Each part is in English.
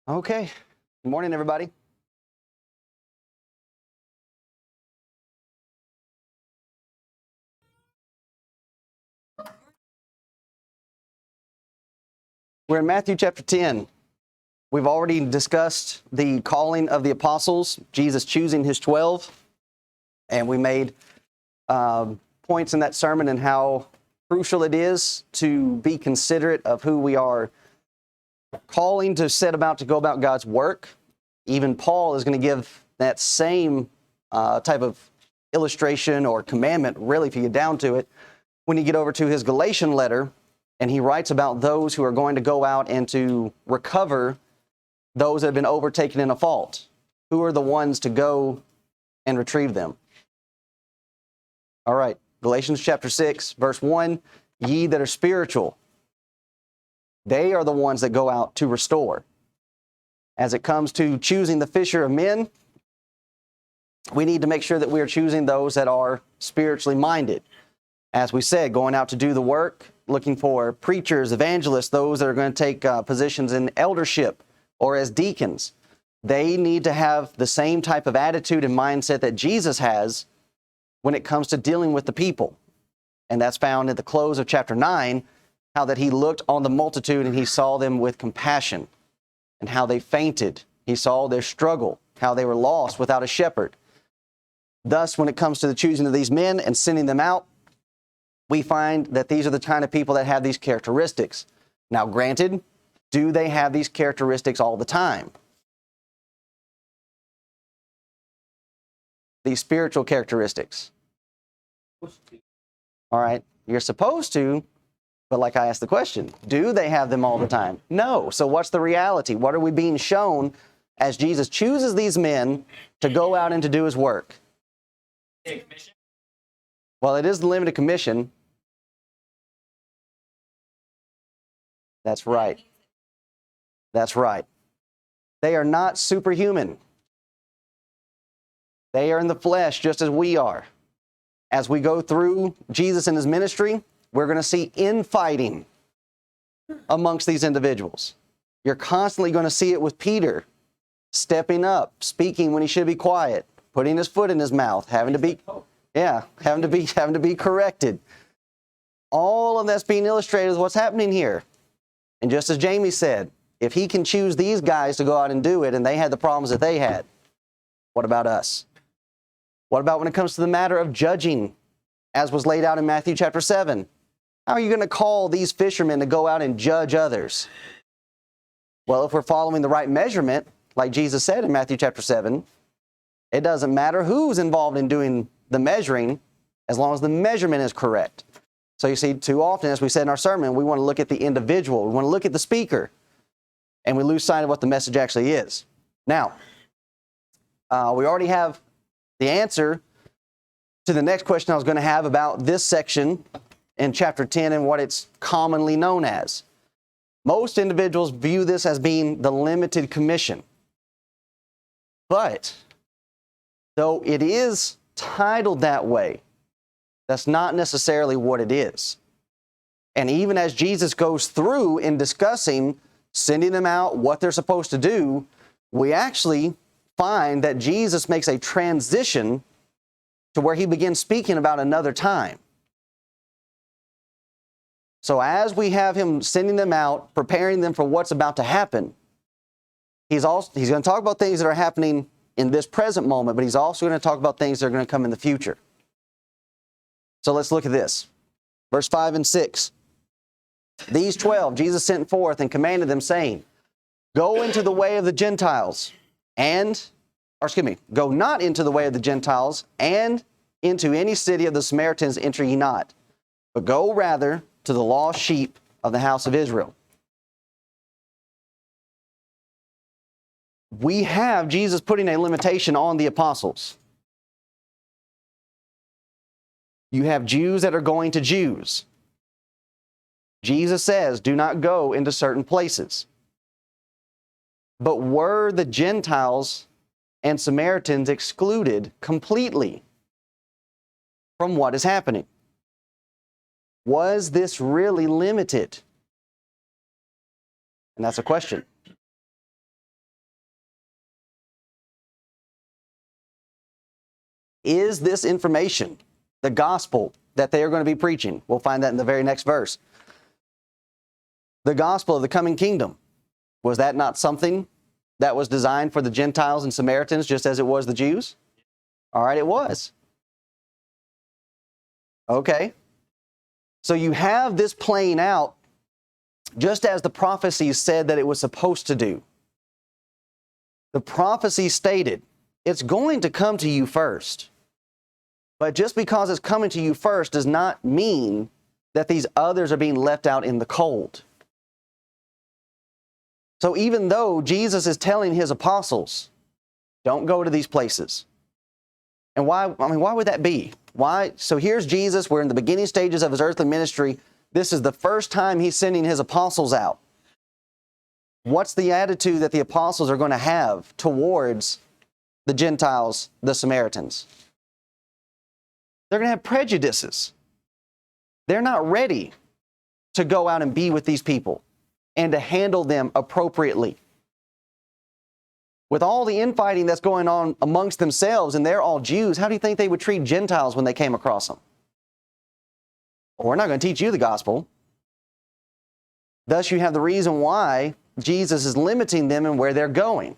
Okay. Good morning, everybody. We're in Matthew chapter 10. We've already discussed the calling of the apostles, Jesus choosing his 12, and we made points in that sermon and how crucial it is to be considerate of who we are calling to set about to go about God's work. Even Paul is going to give that same type of illustration or commandment, really, if you get down to it, when you get over to his Galatian letter, and he writes about those who are going to go out and to recover those that have been overtaken in a fault. Who are the ones to go and retrieve them? All right, Galatians chapter 6, verse 1, ye that are spiritual, they are the ones that go out to restore. As it comes to choosing the fisher of men, we need to make sure that we are choosing those that are spiritually minded. As we said, going out to do the work, looking for preachers, evangelists, those that are going to take positions in eldership or as deacons. They need to have the same type of attitude and mindset that Jesus has when it comes to dealing with the people. And that's found at the close of chapter 9, how that he looked on the multitude and he saw them with compassion and how they fainted. He saw their struggle, how they were lost without a shepherd. Thus, when it comes to the choosing of these men and sending them out, we find that these are the kind of people that have these characteristics. Now, granted, do they have these characteristics all the time? These spiritual characteristics. All right, you're supposed to, but like I asked the question, do they have them all the time? No. So what's the reality? What are we being shown as Jesus chooses these men to go out and to do his work? Well, it is the limited commission. That's right. That's right. They are not superhuman. They are in the flesh just as we are. As we go through Jesus and his ministry, we're going to see infighting amongst these individuals. You're constantly going to see it with Peter stepping up, speaking when he should be quiet, putting his foot in his mouth, having to be corrected. All of that's being illustrated with what's happening here. And just as Jamie said, if he can choose these guys to go out and do it and they had the problems that they had, what about us? What about when it comes to the matter of judging, as was laid out in Matthew chapter 7? How are you going to call these fishermen to go out and judge others? Well, if we're following the right measurement, like Jesus said in Matthew chapter 7, it doesn't matter who's involved in doing the measuring, as long as the measurement is correct. So you see, too often, as we said in our sermon, we want to look at the individual. We want to look at the speaker, and we lose sight of what the message actually is. Now, we already have the answer to the next question I was going to have about this section in chapter 10 and what it's commonly known as. Most individuals view this as being the limited commission. But, though it is titled that way, that's not necessarily what it is. And even as Jesus goes through in discussing sending them out, what they're supposed to do, we actually find that Jesus makes a transition to where he begins speaking about another time. So as we have him sending them out, preparing them for what's about to happen, he's going to talk about things that are happening in this present moment, but he's also going to talk about things that are going to come in the future. So let's look at this. Verse 5 and 6. These 12 Jesus sent forth and commanded them, saying, go into the way of the Gentiles, go not into the way of the Gentiles, and into any city of the Samaritans enter ye not, but go rather to the lost sheep of the house of Israel. We have Jesus putting a limitation on the apostles. You have Jews that are going to Jews. Jesus says, do not go into certain places. But were the Gentiles and Samaritans excluded completely from what is happening? Was this really limited? And that's a question. is this information, the gospel that they are going to be preaching. We'll find that in the very next verse. The gospel of the coming kingdom. Was that not something that was designed for the Gentiles and Samaritans just as it was the Jews? All right, it was. Okay. So you have this playing out just as the prophecies said that it was supposed to do. The prophecy stated, it's going to come to you first. But just because it's coming to you first does not mean that these others are being left out in the cold. So even though Jesus is telling his apostles, don't go to these places. And why would that be? Why? So here's Jesus. We're in the beginning stages of his earthly ministry. This is the first time he's sending his apostles out. What's the attitude that the apostles are going to have towards the Gentiles, the Samaritans? They're going to have prejudices. They're not ready to go out and be with these people and to handle them appropriately. With all the infighting that's going on amongst themselves, and they're all Jews, how do you think they would treat Gentiles when they came across them? Well, we're not going to teach you the gospel. Thus, you have the reason why Jesus is limiting them and where they're going.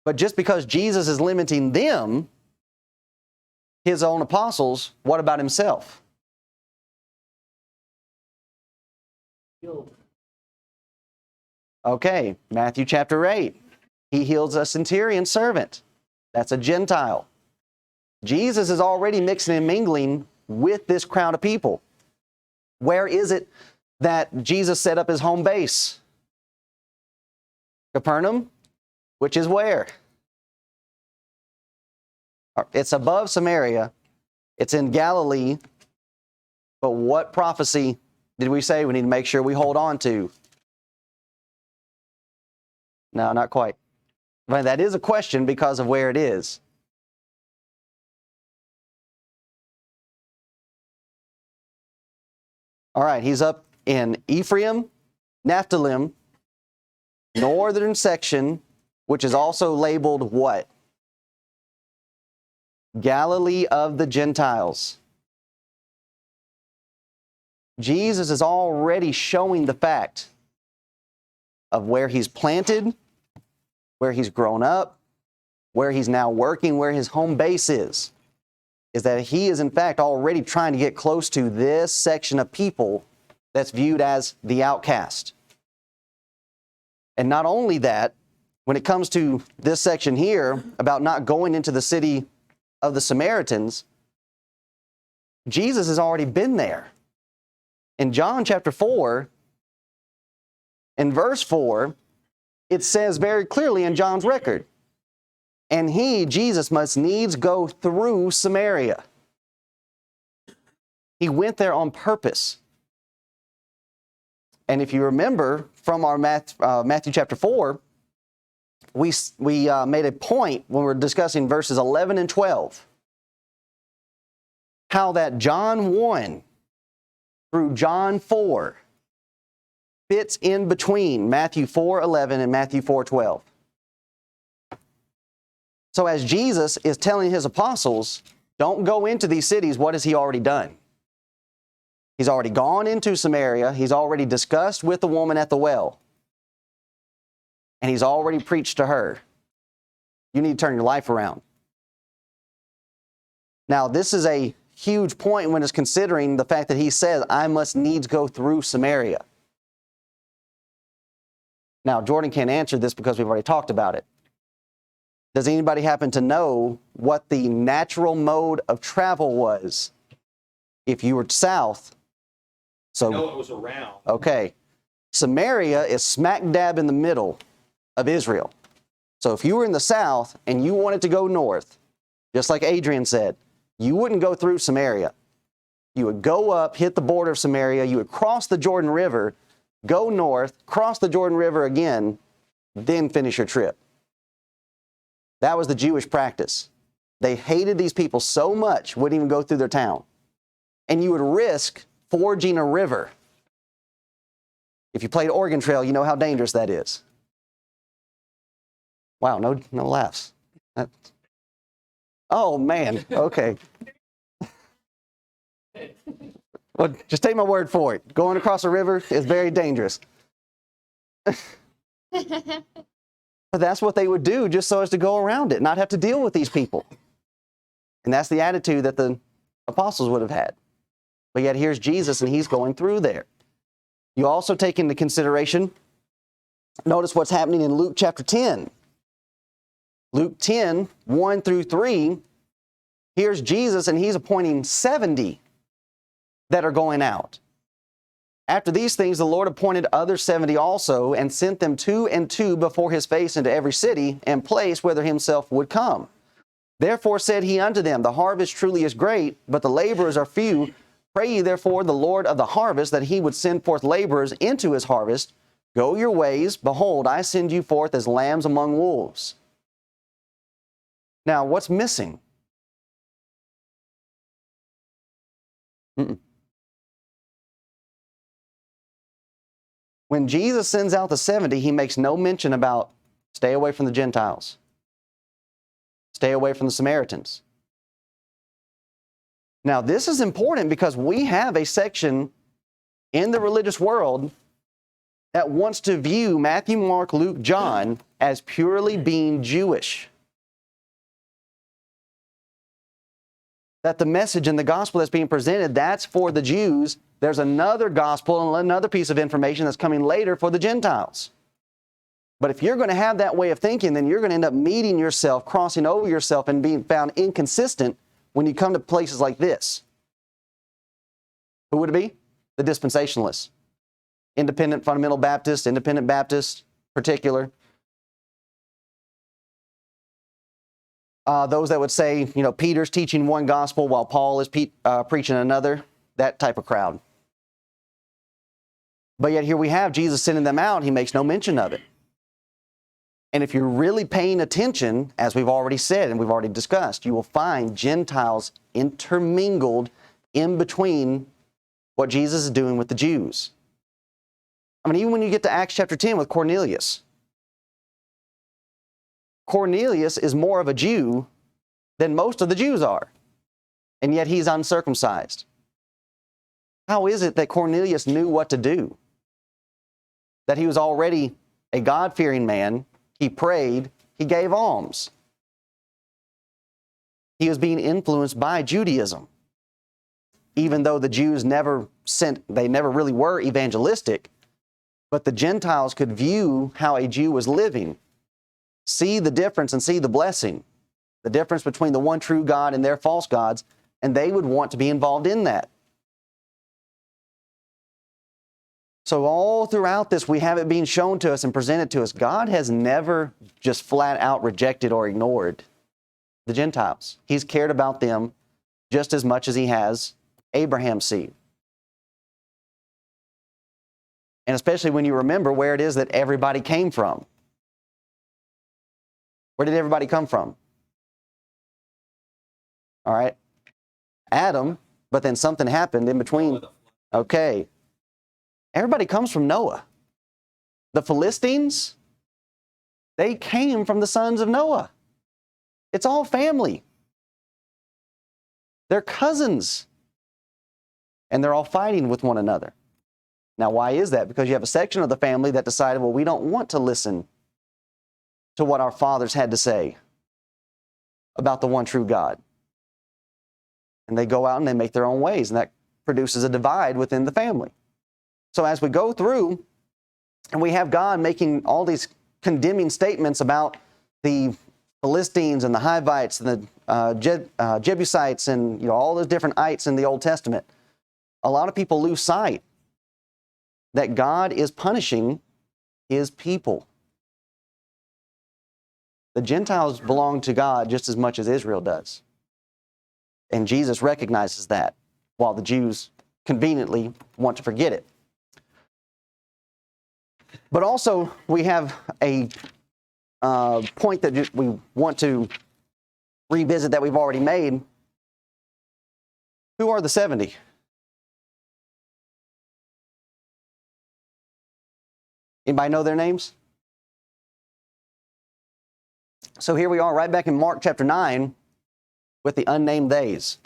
But just because Jesus is limiting them, his own apostles, what about himself? Okay, Matthew chapter 8. He heals a centurion servant. That's a Gentile. Jesus is already mixing and mingling with this crowd of people. Where is it that Jesus set up his home base? Capernaum, which is where? It's above Samaria. It's in Galilee. But what prophecy did we say we need to make sure we hold on to? No, not quite. But that is a question because of where it is. All right, he's up in Ephraim, Naphtali, northern section, which is also labeled what? Galilee of the Gentiles. Jesus is already showing the fact of where he's planted, where he's grown up, where he's now working, where his home base is that he is in fact already trying to get close to this section of people that's viewed as the outcast. And not only that, when it comes to this section here about not going into the city of the Samaritans, Jesus has already been there. In John chapter 4, in verse 4, it says very clearly in John's record, and he, Jesus, must needs go through Samaria. He went there on purpose. And if you remember from our Matthew chapter 4, we made a point when we were discussing verses 11 and 12, how that John 1 through John 4 fits in between Matthew 4:11 and Matthew 4:12. So as Jesus is telling his apostles, don't go into these cities, what has he already done? He's already gone into Samaria. He's already discussed with the woman at the well. And he's already preached to her. You need to turn your life around. Now, this is a huge point when it's considering the fact that he says, I must needs go through Samaria. Now, Jordan can't answer this because we've already talked about it. Does anybody happen to know what the natural mode of travel was if you were south? So, I know it was around. Okay. Samaria is smack dab in the middle of Israel. So if you were in the south and you wanted to go north, just like Adrian said, you wouldn't go through Samaria. You would go up, hit the border of Samaria, you would cross the Jordan River, go north, cross the Jordan River again, then finish your trip. That was the Jewish practice. They hated these people so much, wouldn't even go through their town. And you would risk forging a river. If you played Oregon Trail, you know how dangerous that is. Wow, no laughs. Oh, man. Okay. Well, just take my word for it. Going across a river is very dangerous. But that's what they would do just so as to go around it, not have to deal with these people. And that's the attitude that the apostles would have had. But yet here's Jesus, and he's going through there. You also take into consideration, notice what's happening in Luke chapter 10. Luke 10, 1 through 3, here's Jesus, and he's appointing 70 that are going out. After these things, the Lord appointed other 70 also, and sent them 2 and 2 before his face into every city and place whither himself would come. Therefore said he unto them, the harvest truly is great, but the laborers are few. Pray ye therefore the Lord of the harvest that he would send forth laborers into his harvest. Go your ways, behold, I send you forth as lambs among wolves. Now, what's missing? When Jesus sends out the 70, he makes no mention about stay away from the Gentiles. Stay away from the Samaritans. Now, this is important because we have a section in the religious world that wants to view Matthew, Mark, Luke, John as purely being Jewish. That the message and the gospel that's being presented, that's for the Jews. There's another gospel and another piece of information that's coming later for the Gentiles. But if you're going to have that way of thinking, then you're going to end up meeting yourself, crossing over yourself, and being found inconsistent when you come to places like this. Who would it be? The dispensationalists. Independent fundamental Baptist, independent Baptist, particular. Those that would say, Peter's teaching one gospel while Paul is preaching another. That type of crowd. But yet here we have Jesus sending them out. He makes no mention of it. And if you're really paying attention, as we've already said and we've already discussed, you will find Gentiles intermingled in between what Jesus is doing with the Jews. I mean, even when you get to Acts chapter 10 with Cornelius. Cornelius is more of a Jew than most of the Jews are. And yet he's uncircumcised. How is it that Cornelius knew what to do? That he was already a God-fearing man. He prayed. He gave alms. He was being influenced by Judaism. Even though the Jews never really were evangelistic, but the Gentiles could view how a Jew was living, see the difference and see the blessing, the difference between the one true God and their false gods, and they would want to be involved in that. So all throughout this, we have it being shown to us and presented to us. God has never just flat out rejected or ignored the Gentiles. He's cared about them just as much as he has Abraham's seed. And especially when you remember where it is that everybody came from. Where did everybody come from? All right. Adam, but then something happened in between. Okay. Everybody comes from Noah. The Philistines, they came from the sons of Noah. It's all family. They're cousins. And they're all fighting with one another. Now, why is that? Because you have a section of the family that decided, well, we don't want to listen to what our fathers had to say about the one true God. And they go out and they make their own ways, and that produces a divide within the family. So as we go through, and we have God making all these condemning statements about the Philistines and the Hivites and the Jebusites and all those different ites in the Old Testament, a lot of people lose sight that God is punishing his people. The Gentiles belong to God just as much as Israel does. And Jesus recognizes that, while the Jews conveniently want to forget it. But also, we have a point that we want to revisit that we've already made. Who are the 70? Anybody know their names? So here we are right back in Mark chapter 9. with the unnamed theys?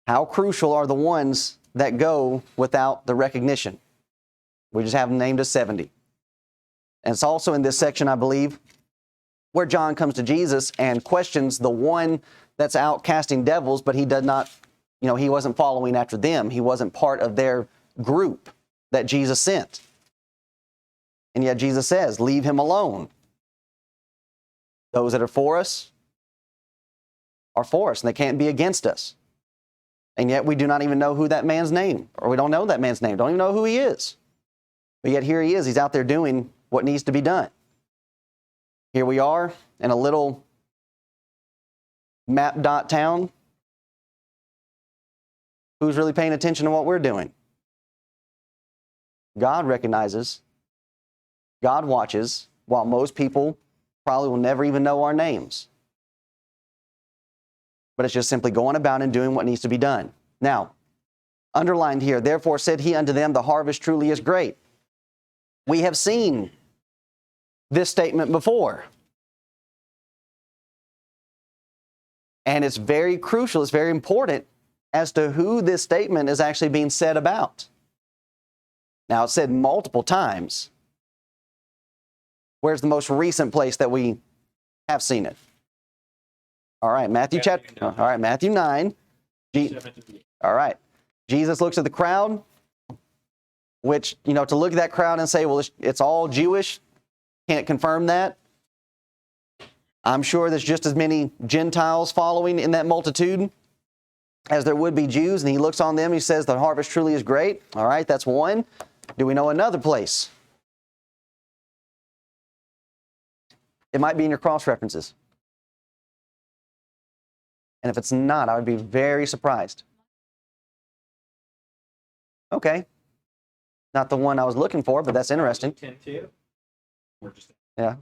How crucial are the ones that go without the recognition? We just have them named as 70. And it's also in this section, I believe, where John comes to Jesus and questions the one that's out casting devils, but he did not, he wasn't following after them. He wasn't part of their group that Jesus sent. And yet Jesus says, leave him alone. Those that are for us are for us, and they can't be against us. And yet we do not even know who that man's name, or we don't know that man's name, don't even know who he is. But yet here he is, he's out there doing what needs to be done. Here we are in a little map dot town. Who's really paying attention to what we're doing? God recognizes, God watches, while most people probably will never even know our names. But it's just simply going about and doing what needs to be done. Now, underlined here, therefore said he unto them, the harvest truly is great. We have seen this statement before. And it's very crucial, it's very important as to who this statement is actually being said about. Now, it's said multiple times. Where's the most recent place that we have seen it? All right, Matthew 9. All right. Jesus looks at the crowd, which, to look at that crowd and say, well, it's all Jewish, can't confirm that. I'm sure there's just as many Gentiles following in that multitude as there would be Jews. And he looks on them, he says, the harvest truly is great. All right, that's one. Do we know another place? It might be in your cross references. And if it's not, I would be very surprised. Okay. Not the one I was looking for, but that's interesting. 10:2. Yeah.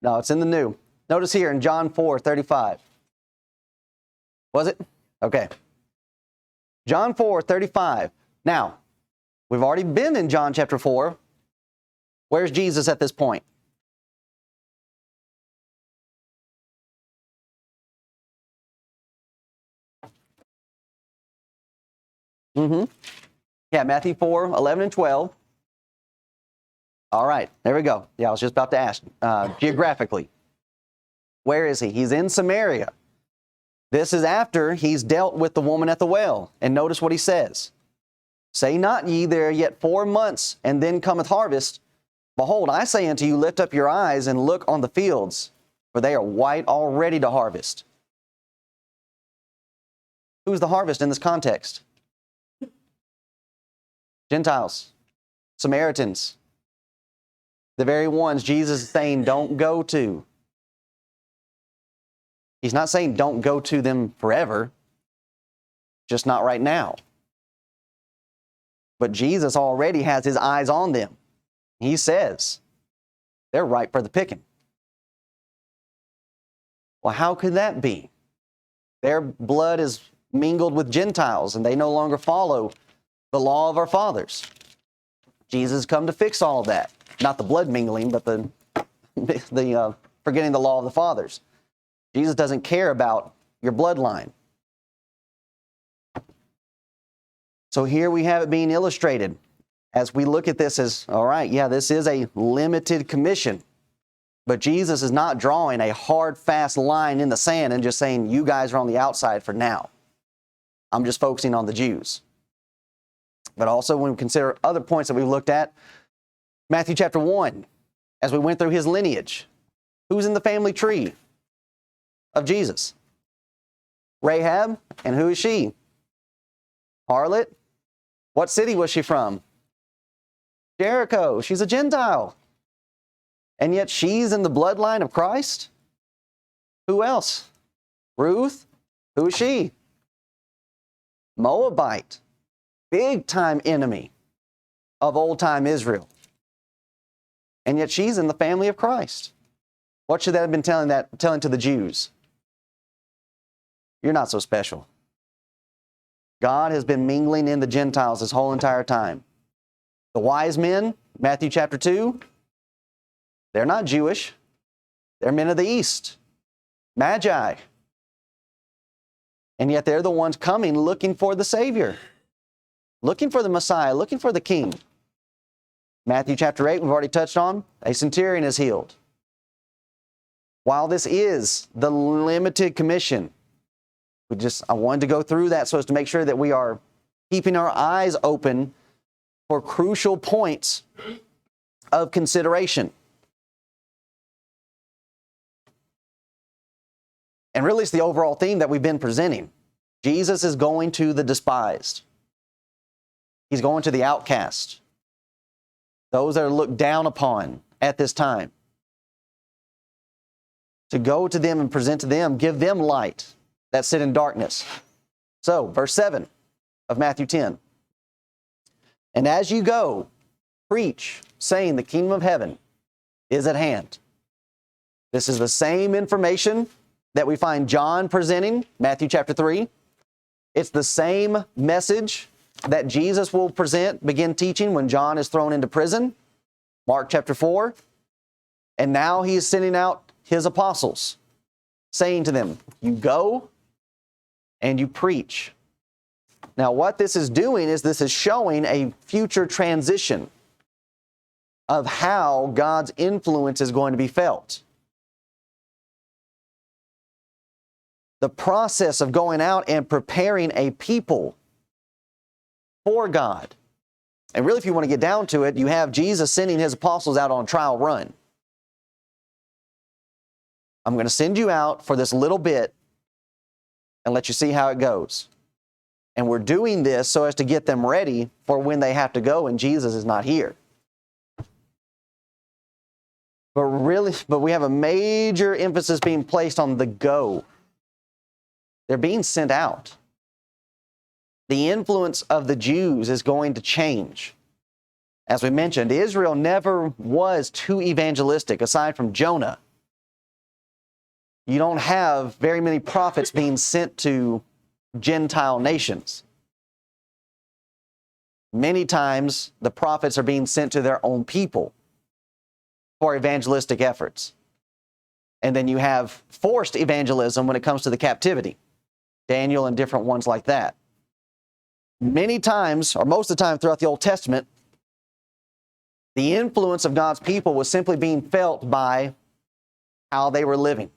No, it's in the new. Notice here in John 4:35. Was it? Okay. John 4:35. Now, we've already been in John chapter 4. Where's Jesus at this point? Yeah, Matthew 4:11 and 12. All right, there we go. Yeah, I was just about to ask. Geographically, where is he? He's in Samaria. This is after he's dealt with the woman at the well. And notice what he says. Say not ye, there are yet 4 months, and then cometh harvest. Behold, I say unto you, lift up your eyes and look on the fields, for they are white already to harvest. Who's the harvest in this context? Gentiles, Samaritans, the very ones Jesus is saying don't go to. He's not saying don't go to them forever, just not right now. But Jesus already has his eyes on them. He says they're ripe for the picking. Well, how could that be? Their blood is mingled with Gentiles and they no longer follow the law of our fathers. Jesus has come to fix all of that. Not the blood mingling, but the forgetting the law of the fathers. Jesus doesn't care about your bloodline. So here we have it being illustrated as we look at this as, all right, yeah, this is a limited commission. But Jesus is not drawing a hard, fast line in the sand and just saying, you guys are on the outside for now. I'm just focusing on the Jews. But also when we consider other points that we've looked at, Matthew chapter 1, as we went through his lineage, who's in the family tree of Jesus? Rahab, and who is she? Harlot. What city was she from? Jericho. She's a Gentile. And yet she's in the bloodline of Christ? Who else? Ruth. Who is she? Moabite. Big time enemy of old time Israel. And yet she's in the family of Christ. What should that have been telling to the Jews? You're not so special. God has been mingling in the Gentiles this whole entire time. The wise men, Matthew chapter 2, they're not Jewish. They're men of the East, Magi. And yet they're the ones coming looking for the Savior, looking for the Messiah, looking for the King. Matthew chapter 8, we've already touched on, a centurion is healed. While this is the limited commission, I wanted to go through that so as to make sure that we are keeping our eyes open for crucial points of consideration. And really, it's the overall theme that we've been presenting. Jesus is going to the despised. He's going to the outcast, those that are looked down upon at this time. To go to them and present to them, give them light that sit in darkness. So, verse 7 of Matthew 10. And as you go, preach, saying the kingdom of heaven is at hand. This is the same information that we find John presenting, Matthew chapter 3. It's the same message that Jesus will begin teaching when John is thrown into prison, Mark chapter 4. And now he is sending out his apostles, saying to them, you go and you preach. Now, what this is doing is this is showing a future transition of how God's influence is going to be felt. The process of going out and preparing a people for God. And really, if you want to get down to it, you have Jesus sending his apostles out on a trial run. I'm going to send you out for this little bit and let you see how it goes. And we're doing this so as to get them ready for when they have to go and Jesus is not here. But we have a major emphasis being placed on the go. They're being sent out. The influence of the Jews is going to change. As we mentioned, Israel never was too evangelistic, aside from Jonah. You don't have very many prophets being sent to Gentile nations. Many times, the prophets are being sent to their own people for evangelistic efforts. And then you have forced evangelism when it comes to the captivity. Daniel and different ones like that. Many times, or most of the time throughout the Old Testament, the influence of God's people was simply being felt by how they were living.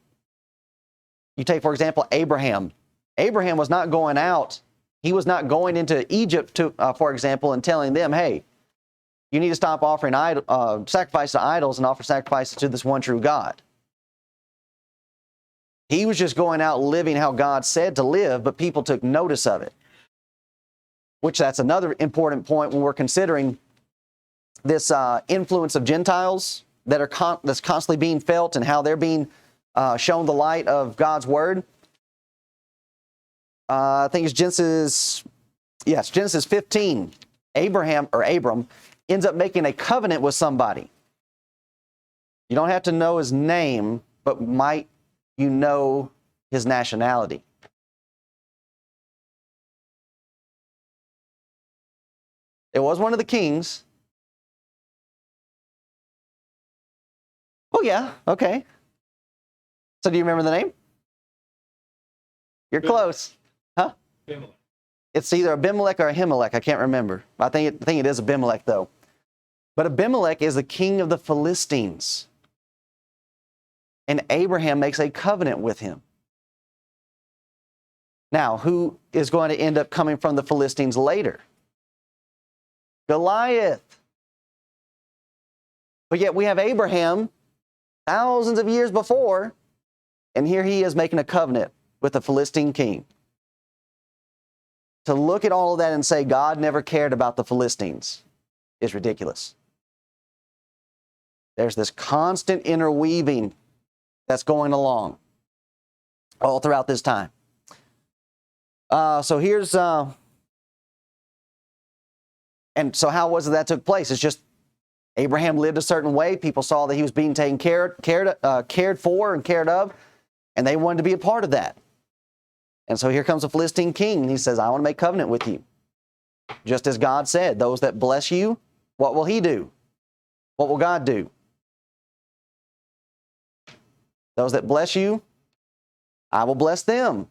You take, for example, Abraham. Abraham was not going out. He was not going into Egypt, for example, and telling them, hey, you need to stop offering sacrifice to idols and offer sacrifices to this one true God. He was just going out living how God said to live, but people took notice of it. Which that's another important point when we're considering this influence of Gentiles that's constantly being felt and how they're being shown the light of God's word. I think it's Genesis 15. Abram ends up making a covenant with somebody. You don't have to know his name, but might you know his nationality. It was one of the kings. Oh yeah, okay. So do you remember the name? You're close. Huh? Abimelech. It's either Abimelech or Ahimelech. I can't remember. I think it is Abimelech, though. But Abimelech is the king of the Philistines. And Abraham makes a covenant with him. Now, who is going to end up coming from the Philistines later? Goliath. But yet we have Abraham thousands of years before, and here he is making a covenant with the Philistine king. To look at all of that and say God never cared about the Philistines is ridiculous. There's this constant interweaving that's going along all throughout this time. So here's, and so how was it that took place? It's just Abraham lived a certain way. People saw that he was being taken cared for and cared of, and they wanted to be a part of that. And so here comes a Philistine king, and he says, I want to make covenant with you. Just as God said, those that bless you, what will he do? what will God do? Those that bless you, I will bless them.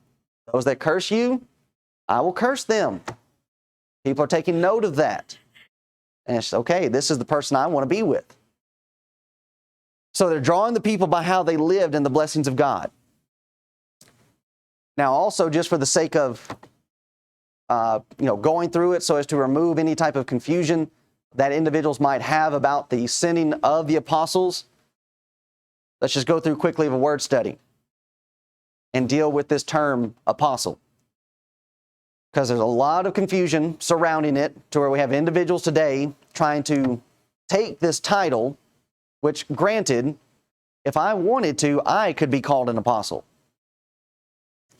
Those that curse you, I will curse them. People are taking note of that. And it's okay, this is the person I want to be with. So they're drawing the people by how they lived in the blessings of God. Now also, just for the sake of going through it so as to remove any type of confusion that individuals might have about the sending of the apostles, let's just go through quickly of a word study and deal with this term apostle. Because there's a lot of confusion surrounding it to where we have individuals today trying to take this title, which granted, if I wanted to, I could be called an apostle.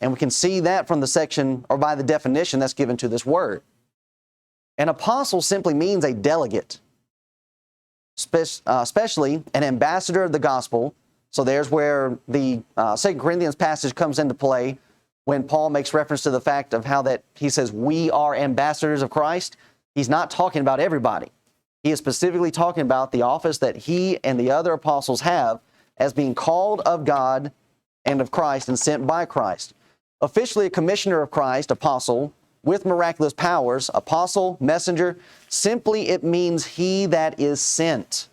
And we can see that from the section or by the definition that's given to this word. An apostle simply means a delegate, especially an ambassador of the gospel. So there's where the 2 Corinthians passage comes into play when Paul makes reference to the fact of how that he says we are ambassadors of Christ. He's not talking about everybody. He is specifically talking about the office that he and the other apostles have as being called of God and of Christ and sent by Christ. Officially a commissioner of Christ, apostle, with miraculous powers, apostle, messenger, simply it means he that is sent.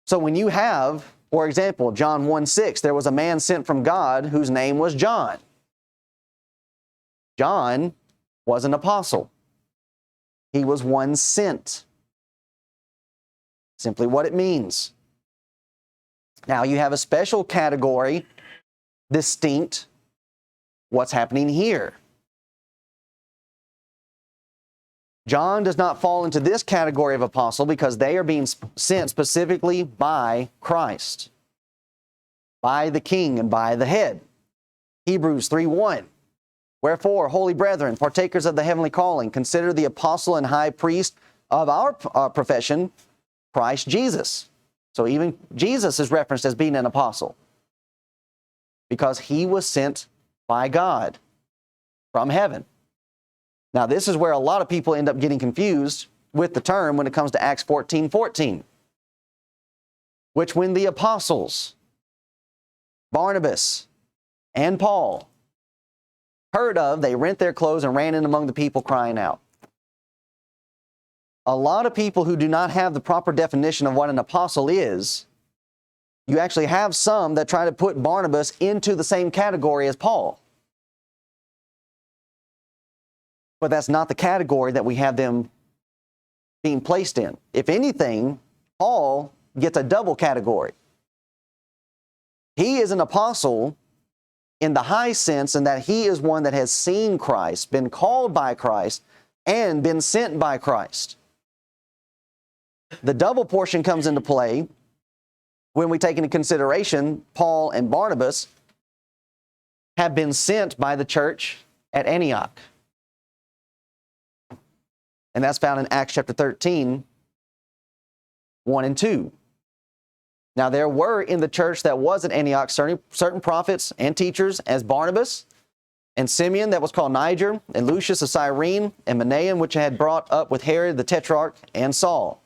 So when you have, for example, John 1:6, there was a man sent from God whose name was John. John was an apostle. He was one sent. Simply what it means. Now you have a special category, distinct, what's happening here. John does not fall into this category of apostle because they are being sent specifically by Christ, by the King and by the head. Hebrews 3:1. Wherefore, holy brethren, partakers of the heavenly calling, consider the apostle and high priest of our profession, Christ Jesus. So even Jesus is referenced as being an apostle because he was sent by God from heaven. Now, this is where a lot of people end up getting confused with the term when it comes to Acts 14:14, which when the apostles, Barnabas and Paul, heard of, they rent their clothes and ran in among the people crying out. A lot of people who do not have the proper definition of what an apostle is, you actually have some that try to put Barnabas into the same category as Paul. But that's not the category that we have them being placed in. If anything, Paul gets a double category. He is an apostle in the high sense in that he is one that has seen Christ, been called by Christ, and been sent by Christ. The double portion comes into play when we take into consideration Paul and Barnabas have been sent by the church at Antioch. And that's found in Acts chapter 13, 1 and 2. Now there were in the church that was at Antioch certain prophets and teachers as Barnabas and Simeon that was called Niger, and Lucius of Cyrene, and Manaen, which had brought up with Herod the Tetrarch, and Saul.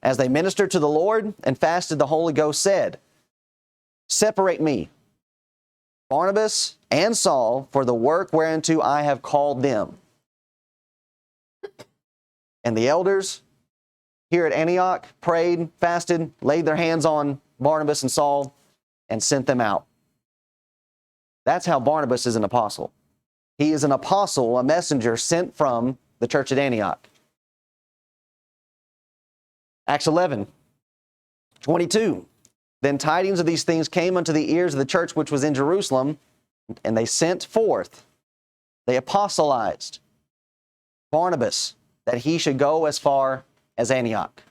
As they ministered to the Lord and fasted, the Holy Ghost said, separate me, Barnabas and Saul, for the work whereunto I have called them. And the elders here at Antioch prayed, fasted, laid their hands on Barnabas and Saul, and sent them out. That's how Barnabas is an apostle. He is an apostle, a messenger sent from the church at Antioch. Acts 11:22. Then tidings of these things came unto the ears of the church which was in Jerusalem, and they sent forth, they apostolized Barnabas, that he should go as far as Antioch.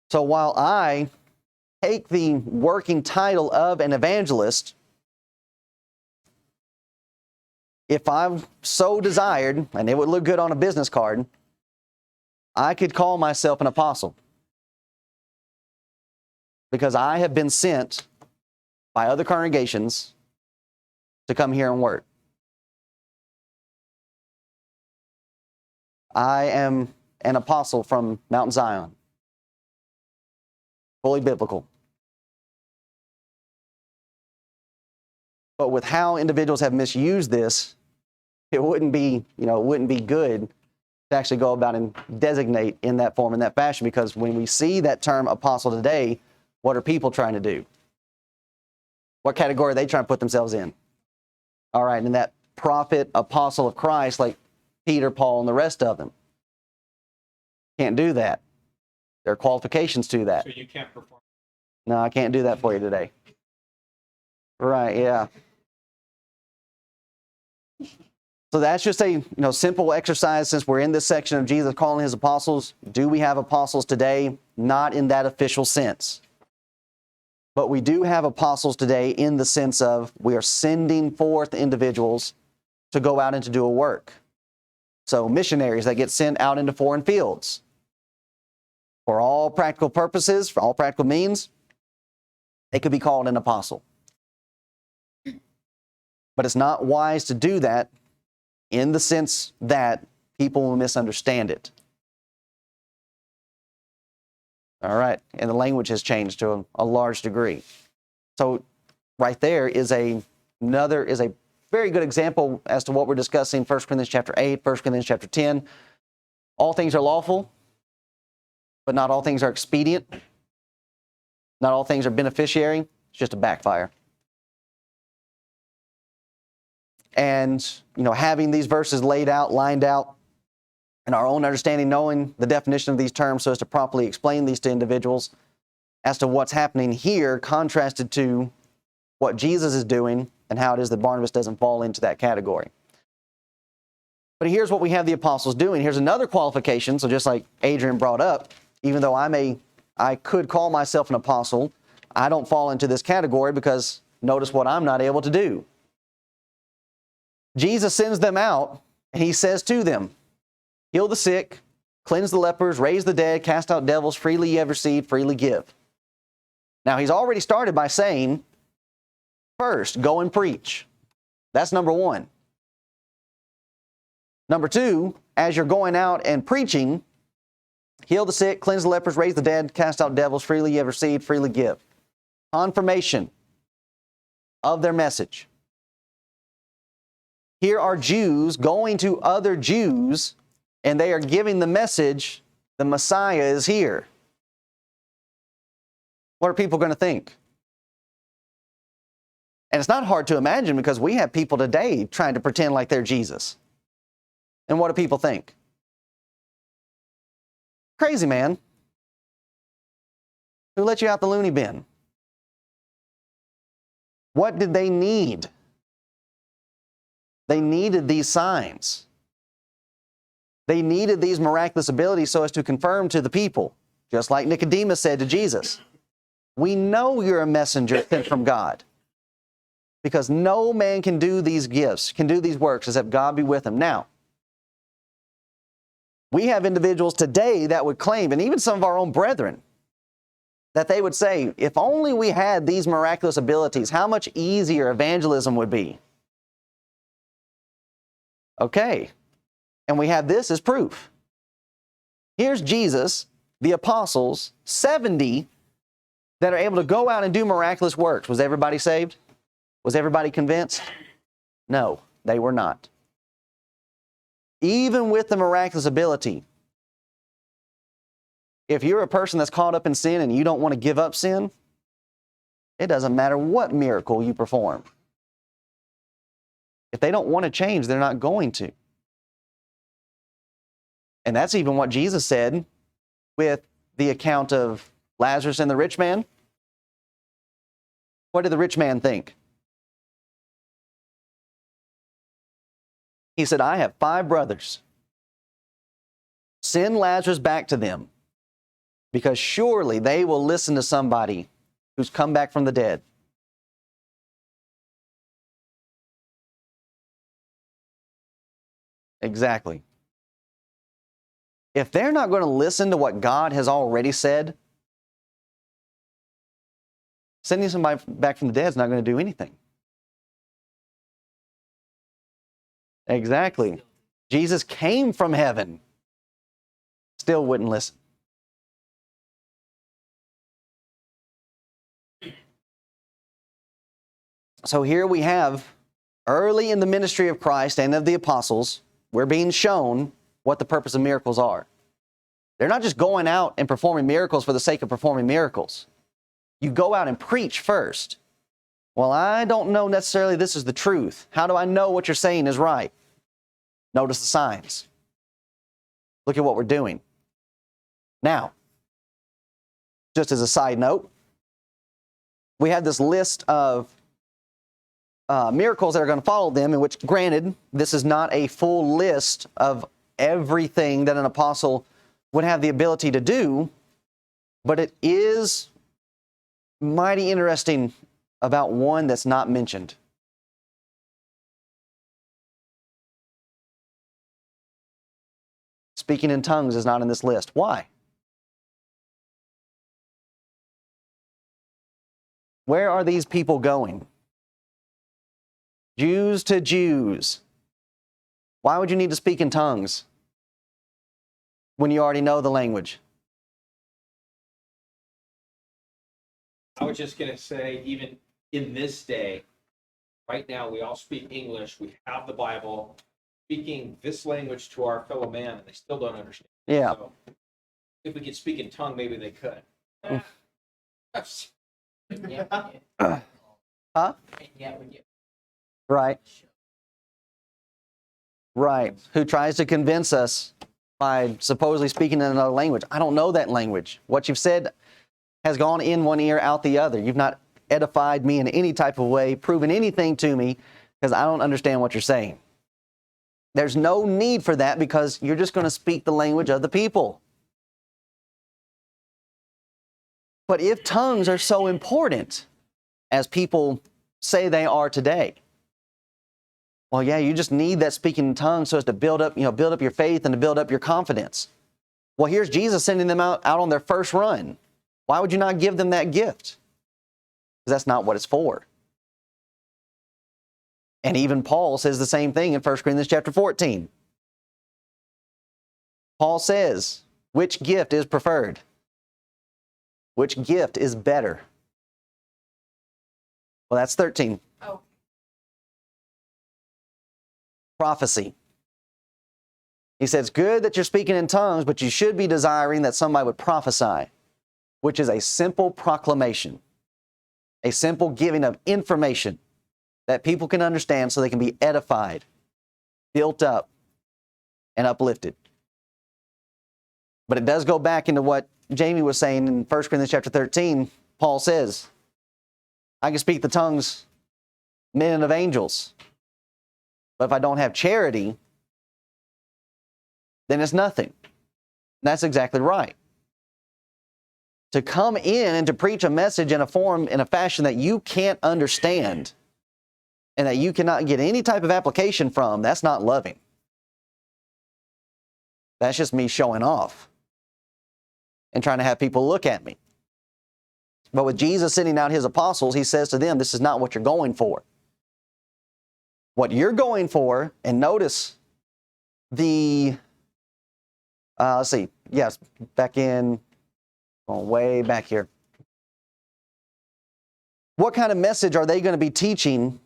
So while I take the working title of an evangelist, if I've so desired, and it would look good on a business card, I could call myself an apostle. Because I have been sent by other congregations to come here and work. I am an apostle from Mount Zion. Fully biblical. But with how individuals have misused this, it wouldn't be, it wouldn't be good to actually go about and designate in that form, in that fashion, because when we see that term apostle today, what are people trying to do? What category are they trying to put themselves in? All right, and that prophet, apostle of Christ, like Peter, Paul, and the rest of them. Can't do that. There are qualifications to that. So you can't perform. No, I can't do that for you today. Right, yeah. So that's just a simple exercise since we're in this section of Jesus calling his apostles. Do we have apostles today? Not in that official sense. But we do have apostles today in the sense of we are sending forth individuals to go out and to do a work. So missionaries that get sent out into foreign fields. For all practical purposes, for all practical means, they could be called an apostle. But it's not wise to do that in the sense that people will misunderstand it. All right, and the language has changed to a large degree. So right there is a very good example as to what we're discussing, 1 Corinthians chapter 8, 1 Corinthians chapter 10. All things are lawful, but not all things are expedient. Not all things are beneficiary. It's just a backfire. And, having these verses laid out, lined out, and our own understanding, knowing the definition of these terms so as to properly explain these to individuals as to what's happening here contrasted to what Jesus is doing and how it is that Barnabas doesn't fall into that category. But here's what we have the apostles doing. Here's another qualification. So just like Adrian brought up, even though I could call myself an apostle, I don't fall into this category because notice what I'm not able to do. Jesus sends them out and he says to them, heal the sick, cleanse the lepers, raise the dead, cast out devils, freely ye have received, freely give. Now he's already started by saying, first, go and preach. That's number one. Number two, as you're going out and preaching, heal the sick, cleanse the lepers, raise the dead, cast out devils, freely ye have received, freely give. Confirmation of their message. Here are Jews going to other Jews, and they are giving the message, the Messiah is here. What are people going to think? And it's not hard to imagine because we have people today trying to pretend like they're Jesus. And what do people think? Crazy man. Who let you out the loony bin? What did they need? They needed these signs. They needed these miraculous abilities so as to confirm to the people, just like Nicodemus said to Jesus, we know you're a messenger sent from God because no man can do these gifts, can do these works except God be with him. Now, we have individuals today that would claim, and even some of our own brethren, that they would say, if only we had these miraculous abilities, how much easier evangelism would be. Okay, and we have this as proof. Here's Jesus, the apostles, 70 that are able to go out and do miraculous works. Was everybody saved? Was everybody convinced? No, they were not. Even with the miraculous ability, if you're a person that's caught up in sin and you don't want to give up sin, it doesn't matter what miracle you perform. If they don't want to change, they're not going to. And that's even what Jesus said with the account of Lazarus and the rich man. What did the rich man think? He said, I have 5 brothers. Send Lazarus back to them, because surely they will listen to somebody who's come back from the dead. Exactly. If they're not going to listen to what God has already said, sending somebody back from the dead is not going to do anything. Exactly. Jesus came from heaven. still wouldn't listen. So here we have, early in the ministry of Christ and of the apostles, we're being shown what the purpose of miracles are. They're not just going out and performing miracles for the sake of performing miracles. You go out and preach first. Well, I don't know necessarily this is the truth. How do I know what you're saying is right? Notice the signs. Look at what we're doing. Now, just as a side note, we have this list of miracles that are going to follow them, in which, granted, this is not a full list of everything that an apostle would have the ability to do, but it is mighty interesting about one that's not mentioned. Speaking in tongues is not in this list. Why? Where are these people going? Jews to Jews. Why would you need to speak in tongues when you already know the language? I was just going to say, even in this day, right now, we all speak English. We have the Bible. Speaking this language to our fellow man, and they still don't understand. Yeah. So if we could speak in tongue, maybe they could. Huh? Right. Right. Who tries to convince us by supposedly speaking in another language. I don't know that language. What you've said has gone in one ear, out the other. You've not edified me in any type of way, proven anything to me, because I don't understand what you're saying. There's no need for that, because you're just going to speak the language of the people. But if tongues are so important, as people say they are today, well, yeah, you just need that speaking in tongues so as to build up your faith and to build up your confidence. Well, here's Jesus sending them out on their first run. Why would you not give them that gift? Because that's not what it's for. And even Paul says the same thing in 1 Corinthians chapter 14. Paul says, which gift is preferred? Which gift is better? Well, that's 13. Oh. Prophecy. He says, it's good that you're speaking in tongues, but you should be desiring that somebody would prophesy, which is a simple proclamation, a simple giving of information that people can understand so they can be edified, built up, and uplifted. But it does go back into what Jamie was saying in 1 Corinthians chapter 13. Paul says, I can speak the tongues, men and of angels, but if I don't have charity, then it's nothing. And that's exactly right. To come in and to preach a message in a form, in a fashion that you can't understand and that you cannot get any type of application from, that's not loving. That's just me showing off and trying to have people look at me. But with Jesus sending out his apostles, he says to them, this is not what you're going for. What you're going for, and notice the, let's see, yes, back in, way back here. What kind of message are they going to be teaching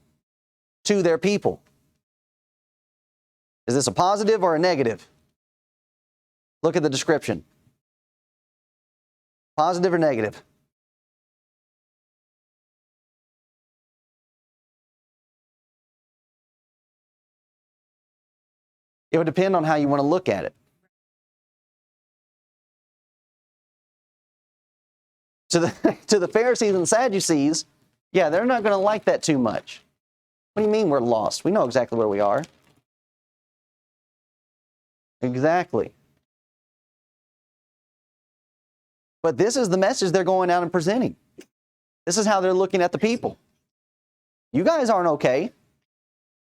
to their people? Is this a positive or a negative? Look at the description. Positive or negative? It would depend on how you want to look at it. To the Pharisees and Sadducees, yeah, they're not going to like that too much. What do you mean we're lost? We know exactly where we are. Exactly. But this is the message they're going out and presenting. This is how they're looking at the people. You guys aren't okay.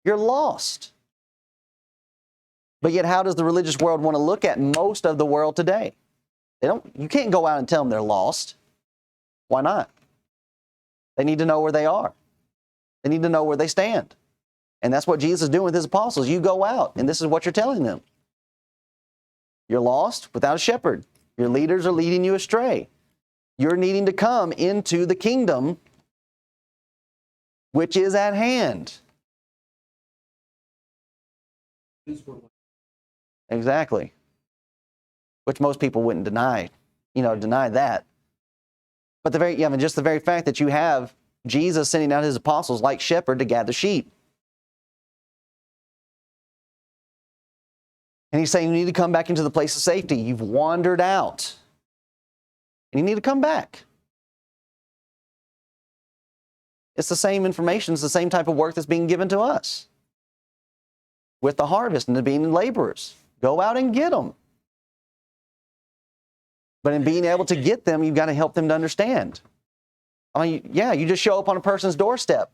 You're lost. But yet, how does the religious world want to look at most of the world today? You can't go out and tell them they're lost. Why not? They need to know where they are. They need to know where they stand. And that's what Jesus is doing with his apostles. You go out, and this is what you're telling them. You're lost without a shepherd. Your leaders are leading you astray. You're needing to come into the kingdom which is at hand. Exactly. Which most people wouldn't deny that. But just the very fact that you have Jesus sending out his apostles like shepherd to gather sheep. And he's saying you need to come back into the place of safety. You've wandered out. And you need to come back. It's the same information. It's the same type of work that's being given to us. With the harvest and the being laborers. Go out and get them. But in being able to get them, you've got to help them to understand. You just show up on a person's doorstep.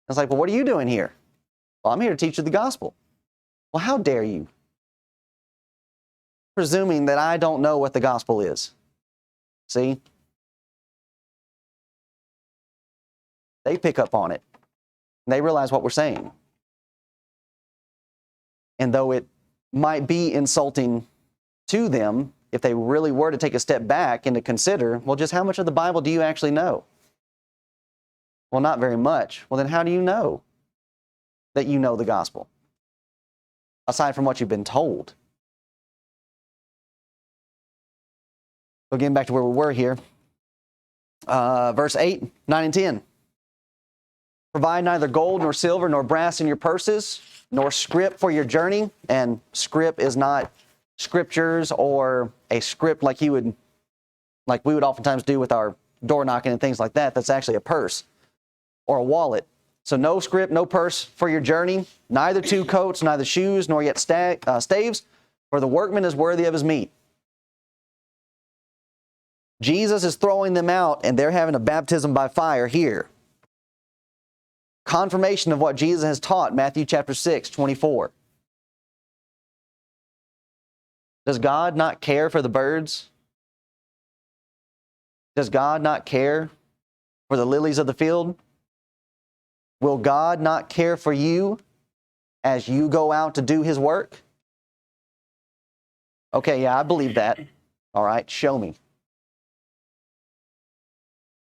It's like, well, what are you doing here? Well, I'm here to teach you the gospel. Well, how dare you? Presuming that I don't know what the gospel is. See? They pick up on it. They realize what we're saying. And though it might be insulting to them, if they really were to take a step back and to consider, well, just how much of the Bible do you actually know? Well, not very much. Well, then how do you know that you know the gospel? Aside from what you've been told. So getting back to where we were here. Verse 8, 9, and 10. Provide neither gold nor silver nor brass in your purses, nor scrip for your journey. And scrip is not scriptures or a script like we would oftentimes do with our door knocking and things like that. That's actually a purse or a wallet. So no scrip, no purse for your journey, neither two coats, neither shoes, nor yet staves, for the workman is worthy of his meat. Jesus is throwing them out, and they're having a baptism by fire here. Confirmation of what Jesus has taught, Matthew chapter 6, 24. Does God not care for the birds? Does God not care for the lilies of the field? Will God not care for you as you go out to do his work? Okay, yeah, I believe that. All right, show me.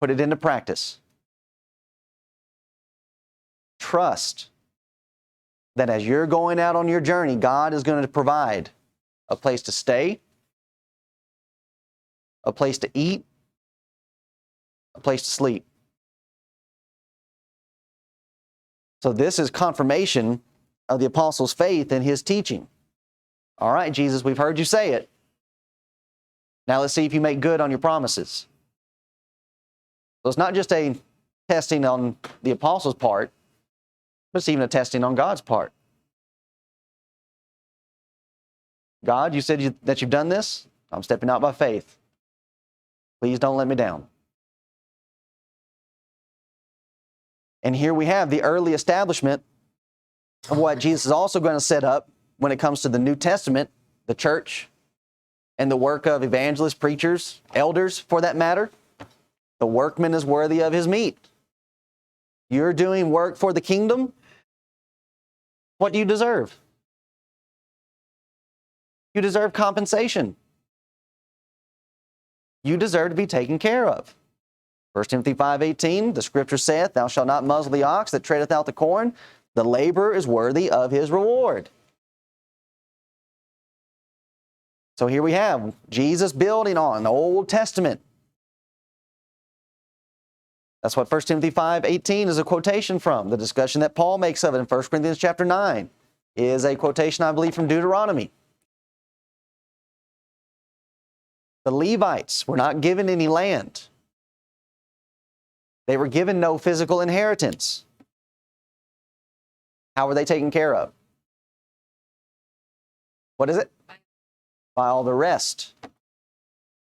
Put it into practice. Trust that as you're going out on your journey, God is going to provide a place to stay, a place to eat, a place to sleep. So this is confirmation of the apostles' faith in his teaching. All right, Jesus, we've heard you say it. Now let's see if you make good on your promises. So it's not just a testing on the apostles' part, but it's even a testing on God's part. God, you said that you've done this. I'm stepping out by faith. Please don't let me down. And here we have the early establishment of what Jesus is also going to set up when it comes to the New Testament, the church, and the work of evangelists, preachers, elders, for that matter. The workman is worthy of his meat. You're doing work for the kingdom. What do you deserve? You deserve compensation. You deserve to be taken care of. 1 Timothy 5:18, the scripture saith, thou shalt not muzzle the ox that treadeth out the corn. The laborer is worthy of his reward. So here we have Jesus building on the Old Testament. That's what 1 Timothy 5:18 is a quotation from. The discussion that Paul makes of it in 1 Corinthians chapter 9 is a quotation, I believe, from Deuteronomy. The Levites were not given any land. They were given no physical inheritance. How were they taken care of? What is it? By all the rest.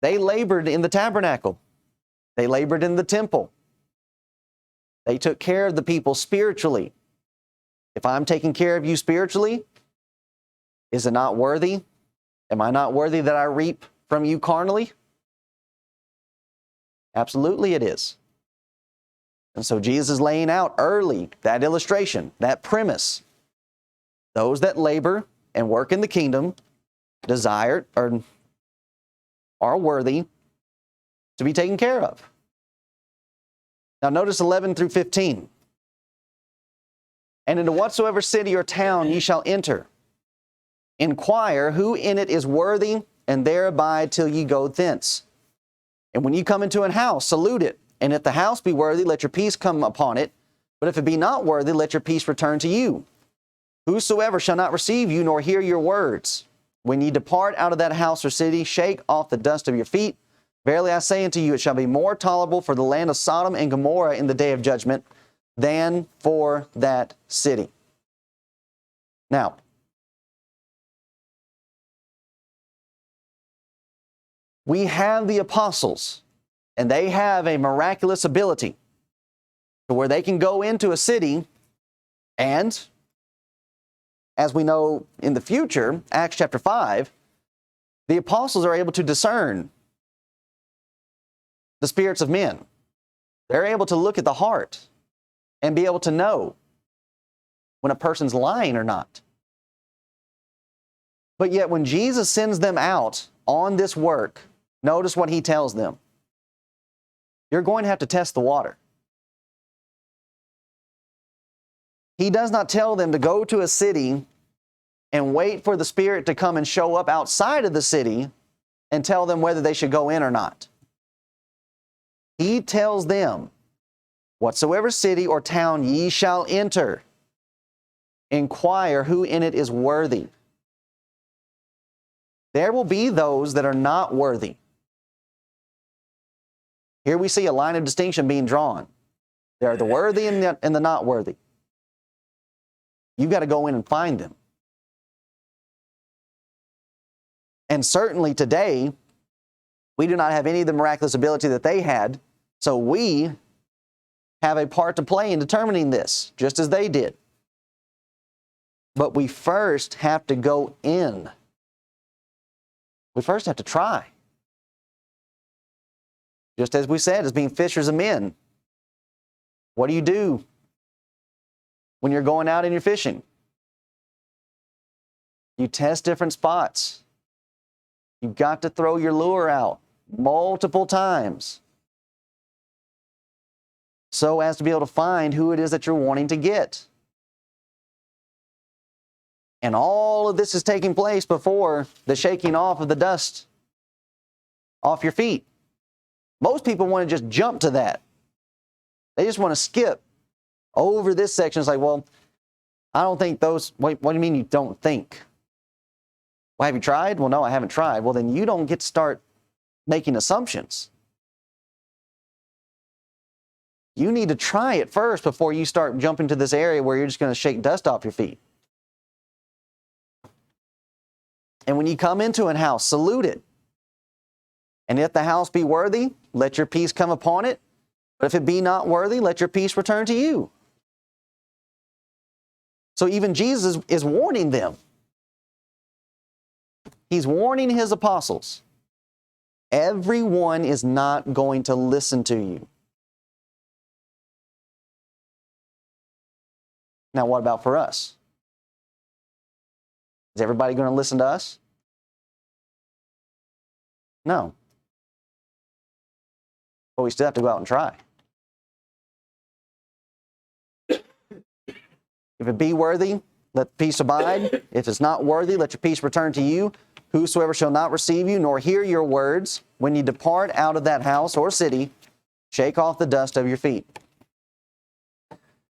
They labored in the tabernacle. They labored in the temple. They took care of the people spiritually. If I'm taking care of you spiritually, is it not worthy? Am I not worthy that I reap from you carnally? Absolutely it is. And so Jesus is laying out early that illustration, that premise. Those that labor and work in the kingdom desire or are worthy to be taken care of. Now notice 11 through 15. And into whatsoever city or town ye shall enter, inquire who in it is worthy, and there abide till ye go thence. And when ye come into an house, salute it. And if the house be worthy, let your peace come upon it. But if it be not worthy, let your peace return to you. Whosoever shall not receive you, nor hear your words, when ye depart out of that house or city, shake off the dust of your feet. Verily I say unto you, it shall be more tolerable for the land of Sodom and Gomorrah in the day of judgment than for that city. Now, we have the apostles, and they have a miraculous ability to where they can go into a city and, as we know in the future, Acts chapter 5, the apostles are able to discern the spirits of men. They're able to look at the heart and be able to know when a person's lying or not. But yet when Jesus sends them out on this work, notice what he tells them. You're going to have to test the water. He does not tell them to go to a city and wait for the Spirit to come and show up outside of the city and tell them whether they should go in or not. He tells them, whatsoever city or town ye shall enter, inquire who in it is worthy. There will be those that are not worthy. Here we see a line of distinction being drawn. There are the worthy and the not worthy. You've got to go in and find them. And certainly today, we do not have any of the miraculous ability that they had, so we have a part to play in determining this, just as they did. But we first have to go in. We first have to try. Just as we said, as being fishers of men. What do you do when you're going out and you're fishing? You test different spots. You've got to throw your lure out multiple times so as to be able to find who it is that you're wanting to get. And all of this is taking place before the shaking off of the dust off your feet. Most people want to just jump to that. They just want to skip over this section. It's like, well, I don't think those, what do you mean you don't think? Well, have you tried? Well, no, I haven't tried. Well, then you don't get to start making assumptions. You need to try it first before you start jumping to this area where you're just going to shake dust off your feet. And when you come into a house, salute it. And if the house be worthy, let your peace come upon it. But if it be not worthy, let your peace return to you. So even Jesus is warning them. He's warning his apostles. Everyone is not going to listen to you. Now, what about for us? Is everybody going to listen to us? No. But we still have to go out and try. If it be worthy, let peace abide. If it's not worthy, let your peace return to you. Whosoever shall not receive you, nor hear your words, when you depart out of that house or city, shake off the dust of your feet.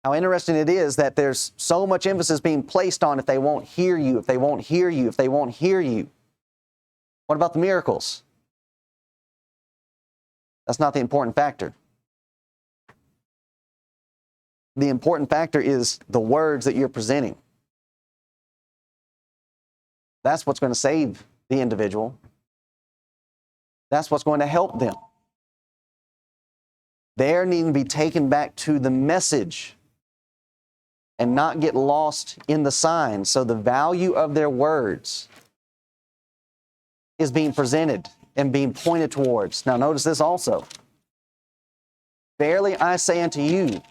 How interesting it is that there's so much emphasis being placed on if they won't hear you, if they won't hear you, if they won't hear you. What about the miracles? That's not the important factor. The important factor is the words that you're presenting. That's what's going to save the individual. That's what's going to help them. They're needing to be taken back to the message and not get lost in the signs. So the value of their words is being presented and being pointed towards. Now notice this also. Verily I say unto you,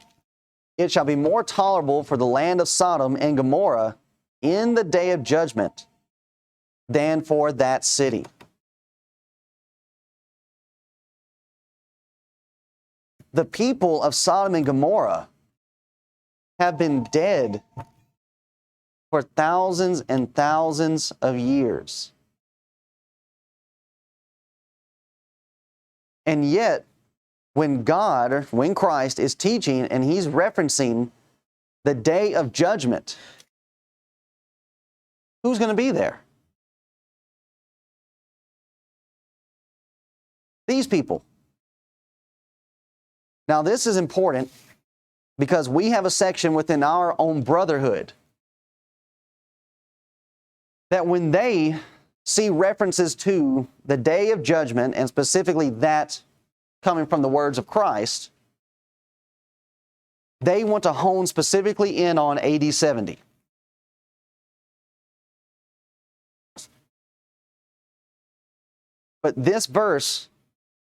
it shall be more tolerable for the land of Sodom and Gomorrah in the day of judgment than for that city. The people of Sodom and Gomorrah have been dead for thousands and thousands of years. And yet, when God, or when Christ is teaching and he's referencing the day of judgment, who's going to be there? These people. Now, this is important because we have a section within our own brotherhood that when they see references to the day of judgment, and specifically that coming from the words of Christ, they want to hone specifically in on AD 70. But this verse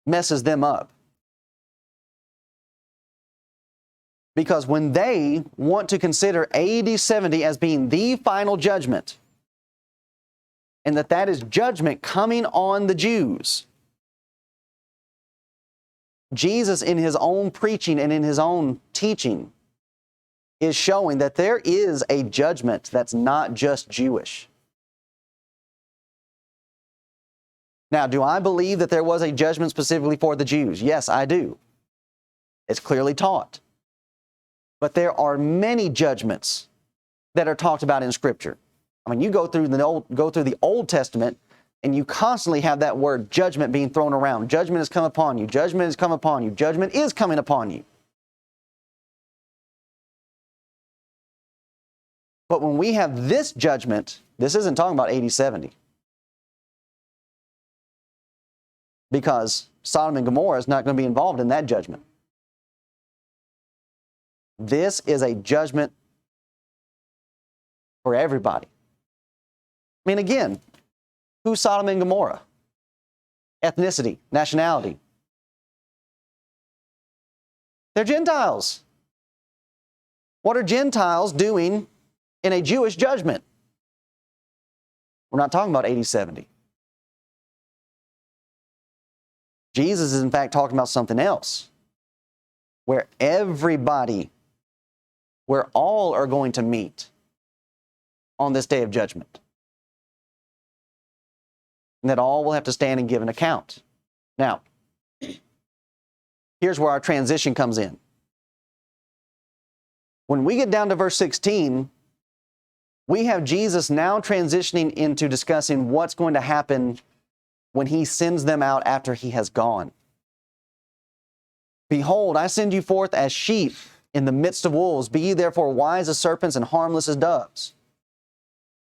messes them up. Because when they want to consider AD 70 as being the final judgment, and that is judgment coming on the Jews, Jesus in his own preaching and in his own teaching is showing that there is a judgment that's not just Jewish. Now, do I believe that there was a judgment specifically for the Jews? Yes, I do. It's clearly taught. But there are many judgments that are talked about in Scripture. I mean, you go through the Old Testament, and you constantly have that word judgment being thrown around. Judgment has come upon you. Judgment has come upon you. Judgment is coming upon you. But when we have this judgment, this isn't talking about AD 70. Because Sodom and Gomorrah is not going to be involved in that judgment. This is a judgment for everybody. I mean, again, who's Sodom and Gomorrah? Ethnicity, nationality. They're Gentiles. What are Gentiles doing in a Jewish judgment? We're not talking about AD 70. Jesus is in fact talking about something else, where all are going to meet on this day of judgment. And that all will have to stand and give an account. Now, here's where our transition comes in. When we get down to verse 16, we have Jesus now transitioning into discussing what's going to happen when he sends them out after he has gone. Behold, I send you forth as sheep in the midst of wolves. Be ye therefore wise as serpents and harmless as doves.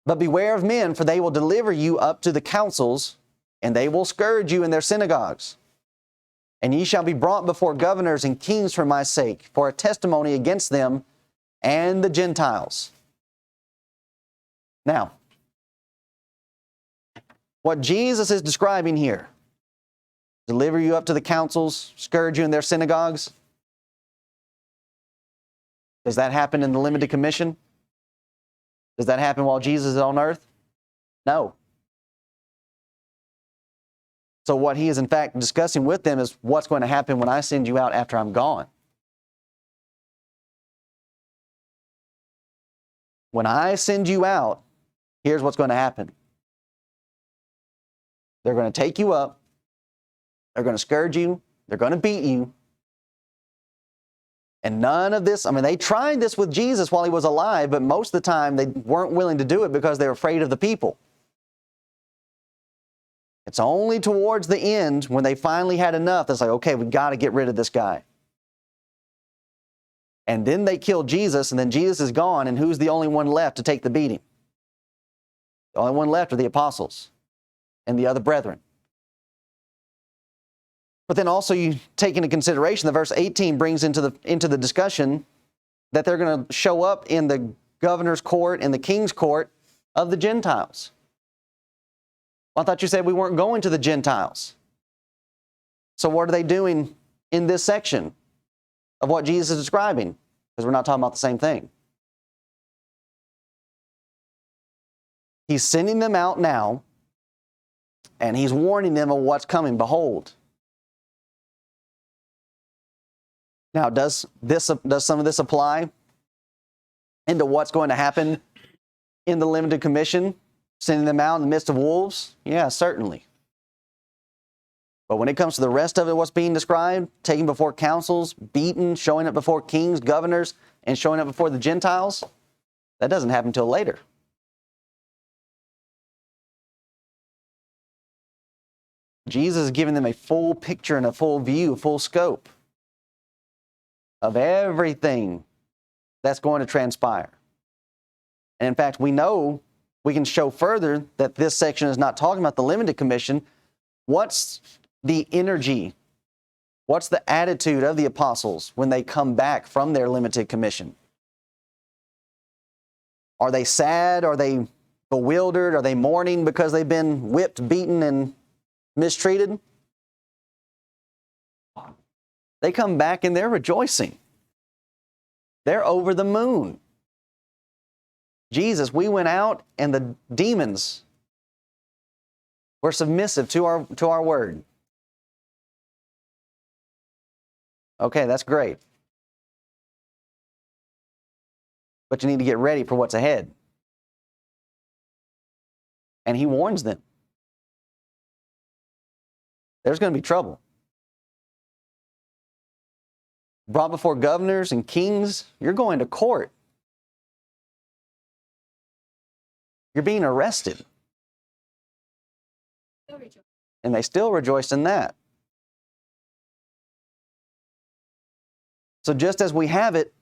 But beware of men, for they will deliver you up to the councils, and they will scourge you in their synagogues. And ye shall be brought before governors and kings for my sake, for a testimony against them and the Gentiles. Now, what Jesus is describing here, deliver you up to the councils, scourge you in their synagogues. Does that happen in the limited commission? Does that happen while Jesus is on earth? No. So what he is in fact discussing with them is what's going to happen when I send you out after I'm gone. When I send you out, here's what's going to happen. They're going to take you up. They're going to scourge you. They're going to beat you. And none of this, I mean, they tried this with Jesus while he was alive, but most of the time they weren't willing to do it because they were afraid of the people. It's only towards the end when they finally had enough that's like, okay, we got to get rid of this guy. And then they killed Jesus, and then Jesus is gone, and who's the only one left to take the beating? The only one left are the apostles and the other brethren. But then also you take into consideration the verse 18 brings into the discussion that they're going to show up in the governor's court and the king's court of the Gentiles. Well, I thought you said we weren't going to the Gentiles. So what are they doing in this section of what Jesus is describing? Because we're not talking about the same thing. He's sending them out now And he's warning them of what's coming. Behold. Now, does some of this apply into what's going to happen in the limited commission, sending them out in the midst of wolves? Yeah, certainly. But when it comes to the rest of it, what's being described, taken before councils, beaten, showing up before kings, governors, and showing up before the Gentiles, that doesn't happen until later. Jesus is giving them a full picture and a full view, a full scope of everything that's going to transpire. And in fact, we can show further that this section is not talking about the limited commission. What's the energy? What's the attitude of the apostles when they come back from their limited commission? Are they sad? Are they bewildered? Are they mourning because they've been whipped, beaten, and mistreated? They come back and they're rejoicing. They're over the moon. Jesus, we went out and the demons were submissive to our word. Okay, that's great. But you need to get ready for what's ahead. And he warns them. There's going to be trouble. Brought before governors and kings, you're going to court. You're being arrested. And they still rejoiced in that. So just as we have it,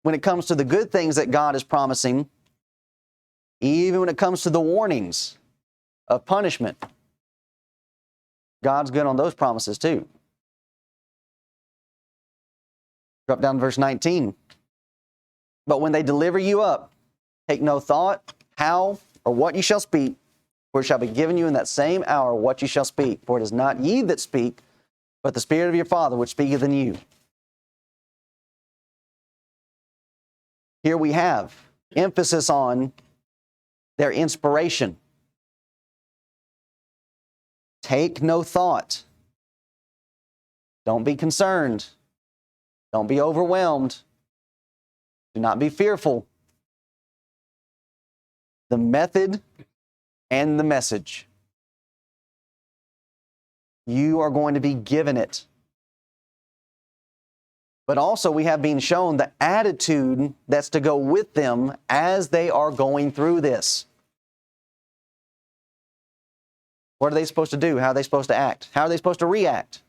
when it comes to the good things that God is promising, even when it comes to the warnings of punishment, God's good on those promises too. Drop down to verse 19. But when they deliver you up, take no thought how or what you shall speak, for it shall be given you in that same hour what you shall speak. For it is not ye that speak, but the Spirit of your Father which speaketh in you. Here we have emphasis on their inspiration. Take no thought. Don't be concerned. Don't be overwhelmed. Do not be fearful. The method and the message. You are going to be given it. But also we have been shown the attitude that's to go with them as they are going through this. What are they supposed to do? How are they supposed to act? How are they supposed to react?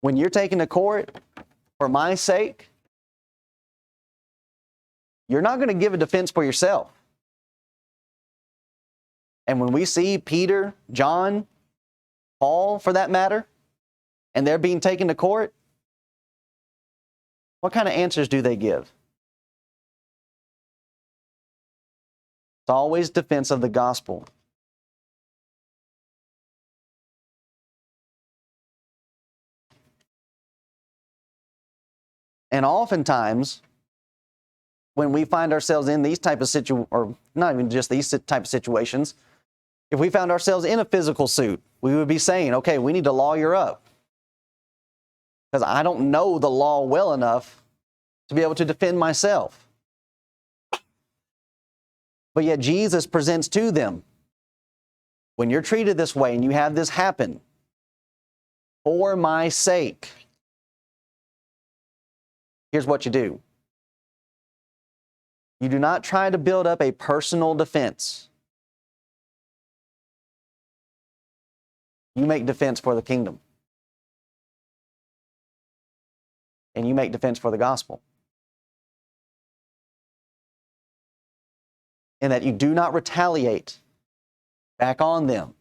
When you're taken to court for my sake, you're not going to give a defense for yourself. And when we see Peter, John, Paul, for that matter, and they're being taken to court, what kind of answers do they give? It's always defense of the gospel. And oftentimes, when we find ourselves in these type of situations, or not even just these type of situations, if we found ourselves in a physical suit, we would be saying, okay, we need to lawyer up. Because I don't know the law well enough to be able to defend myself. But yet Jesus presents to them, when you're treated this way and you have this happen, for my sake, here's what you do. You do not try to build up a personal defense. You make defense for the kingdom. And you make defense for the gospel. And that you do not retaliate back on them.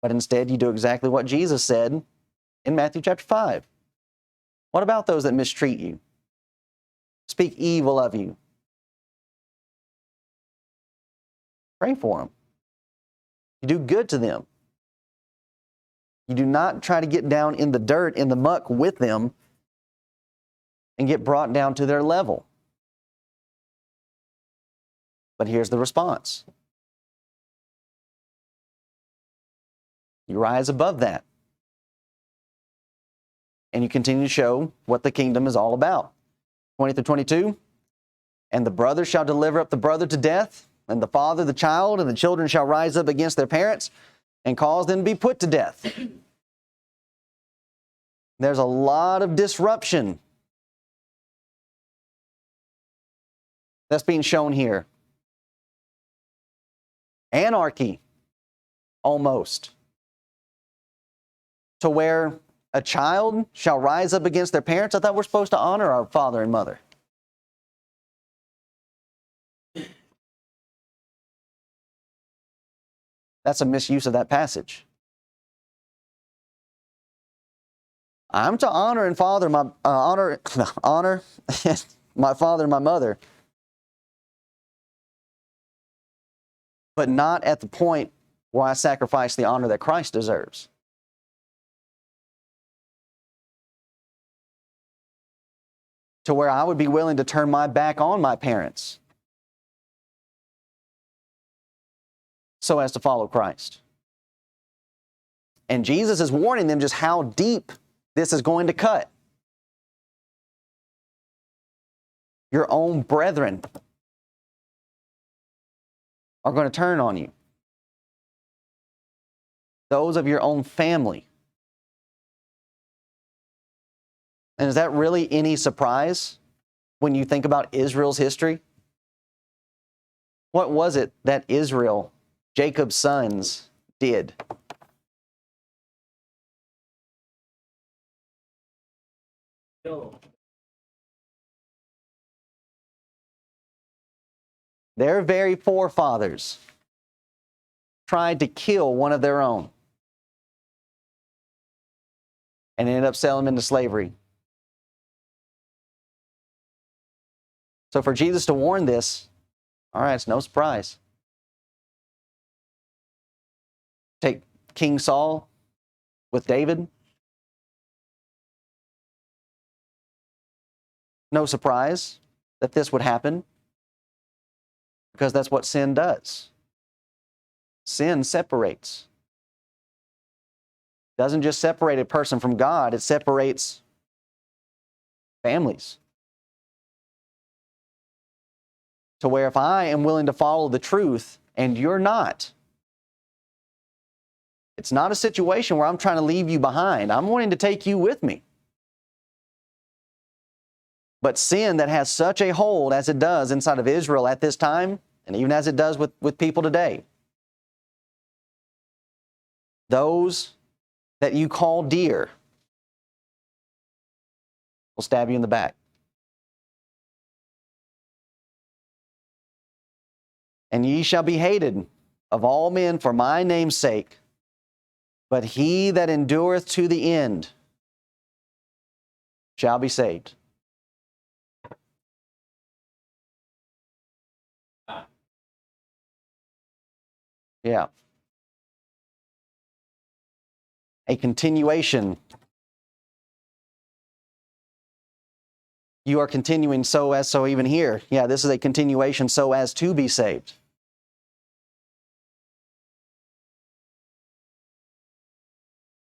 But instead you do exactly what Jesus said in Matthew chapter 5. What about those that mistreat you? Speak evil of you. Pray for them. You do good to them. You do not try to get down in the dirt, in the muck with them and get brought down to their level. But here's the response. You rise above that. And you continue to show what the kingdom is all about. 20 through 22. And the brother shall deliver up the brother to death, and the father the child, and the children shall rise up against their parents and cause them to be put to death. There's a lot of disruption that's being shown here. Anarchy, almost. To where a child shall rise up against their parents. I thought we're supposed to honor our father and mother. That's a misuse of that passage. I'm to honor and father my honor my father and my mother, but not at the point where I sacrifice the honor that Christ deserves. To where I would be willing to turn my back on my parents so as to follow Christ. And Jesus is warning them just how deep this is going to cut. Your own brethren are going to turn on you. Those of your own family. And is that really any surprise when you think about Israel's history? What was it that Israel, Jacob's sons, did? No. Their very forefathers tried to kill one of their own and ended up selling them into slavery. So for Jesus to warn this, all right, it's no surprise. Take King Saul with David. No surprise that this would happen, because that's what sin does. Sin separates. It doesn't just separate a person from God, it separates families. To where if I am willing to follow the truth and you're not, it's not a situation where I'm trying to leave you behind. I'm wanting to take you with me. But sin that has such a hold as it does inside of Israel at this time, and even as it does with people today, those that you call dear will stab you in the back. And ye shall be hated of all men for my name's sake, but he that endureth to the end shall be saved. Yeah. A continuation. You are continuing so even here. Yeah, this is a continuation so as to be saved.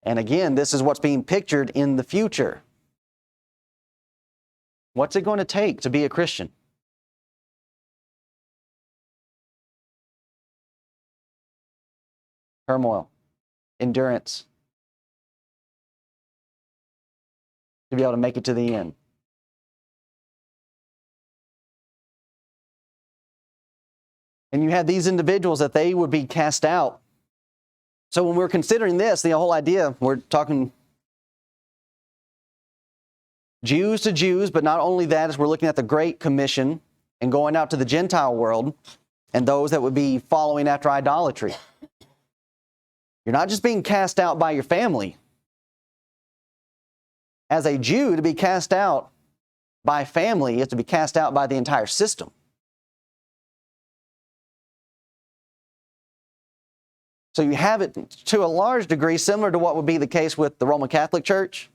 And again, this is what's being pictured in the future. What's it going to take to be a Christian? Turmoil, endurance, to be able to make it to the end. And you had these individuals that they would be cast out. So when we're considering this, the whole idea, we're talking Jews to Jews, but not only that, as we're looking at the Great Commission and going out to the Gentile world and those that would be following after idolatry. You're not just being cast out by your family. As a Jew, to be cast out by family is to be cast out by the entire system. So you have it to a large degree similar to what would be the case with the Roman Catholic Church.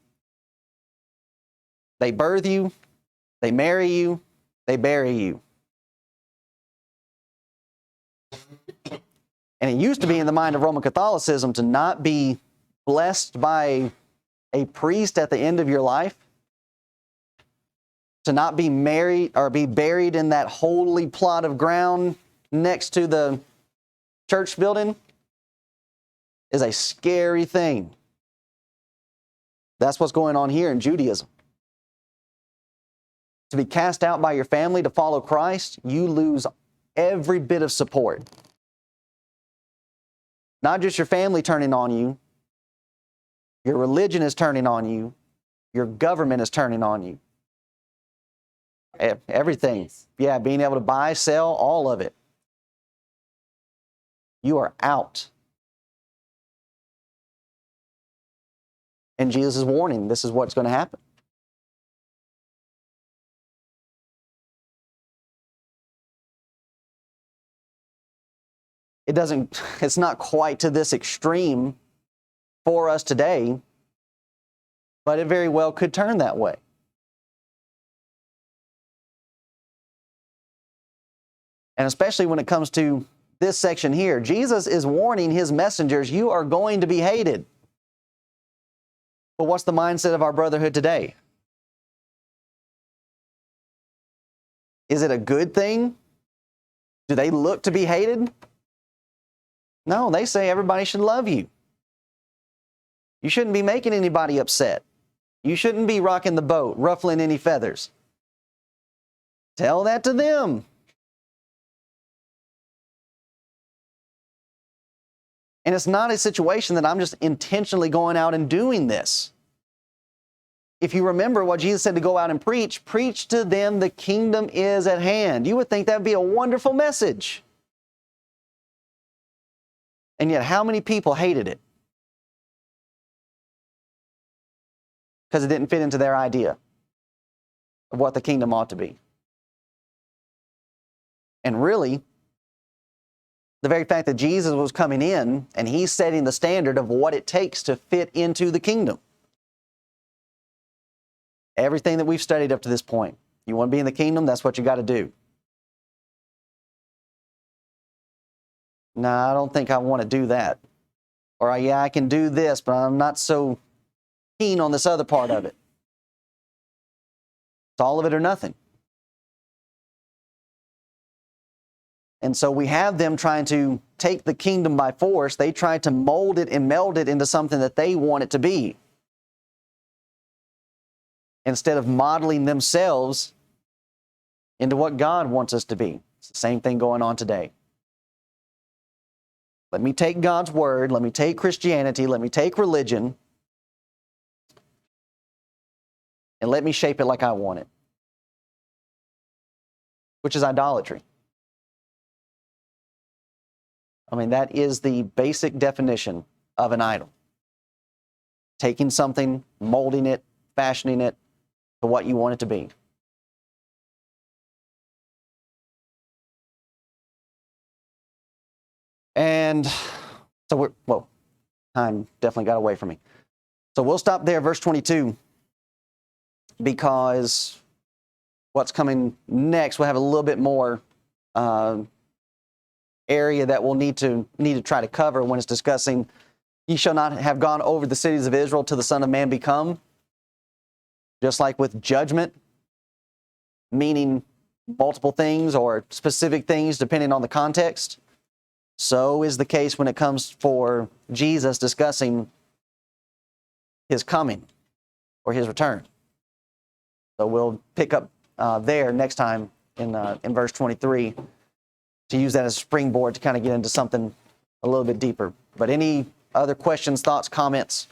They birth you, they marry you, they bury you. And it used to be in the mind of Roman Catholicism to not be blessed by a priest at the end of your life, to not be married or be buried in that holy plot of ground next to the church building, is a scary thing. That's what's going on here in Judaism. To be cast out by your family to follow Christ, you lose every bit of support. Not just your family turning on you, your religion is turning on you, your government is turning on you. Everything. Yeah, being able to buy, sell, all of it. You are out. And Jesus is warning, this is what's going to happen. It's not quite to this extreme for us today, but it very well could turn that way. And especially when it comes to this section here, Jesus is warning his messengers, you are going to be hated. But what's the mindset of our brotherhood today? Is it a good thing? Do they look to be hated? No, they say everybody should love you. You shouldn't be making anybody upset. You shouldn't be rocking the boat, ruffling any feathers. Tell that to them. And it's not a situation that I'm just intentionally going out and doing this. If you remember what Jesus said to go out and preach to them the kingdom is at hand. You would think that would be a wonderful message. And yet, how many people hated it? Because it didn't fit into their idea of what the kingdom ought to be. And really, the very fact that Jesus was coming in and he's setting the standard of what it takes to fit into the kingdom. Everything that we've studied up to this point. You want to be in the kingdom, that's what you got to do. No, I don't think I want to do that. Or, yeah, I can do this, but I'm not so keen on this other part of it. It's all of it or nothing. And so we have them trying to take the kingdom by force. They try to mold it and meld it into something that they want it to be, instead of modeling themselves into what God wants us to be. It's the same thing going on today. Let me take God's word, let me take Christianity, let me take religion, and let me shape it like I want it, which is idolatry. I mean, that is the basic definition of an idol. Taking something, molding it, fashioning it to what you want it to be. And so time definitely got away from me. So we'll stop there, verse 22, because what's coming next, we'll have a little bit more area that we'll need to try to cover when it's discussing, ye shall not have gone over the cities of Israel till the Son of Man be come. Just like with judgment, meaning multiple things or specific things depending on the context, so is the case when it comes for Jesus discussing his coming or his return. So we'll pick up there next time in verse 23 to use that as a springboard to kind of get into something a little bit deeper. But any other questions, thoughts, comments?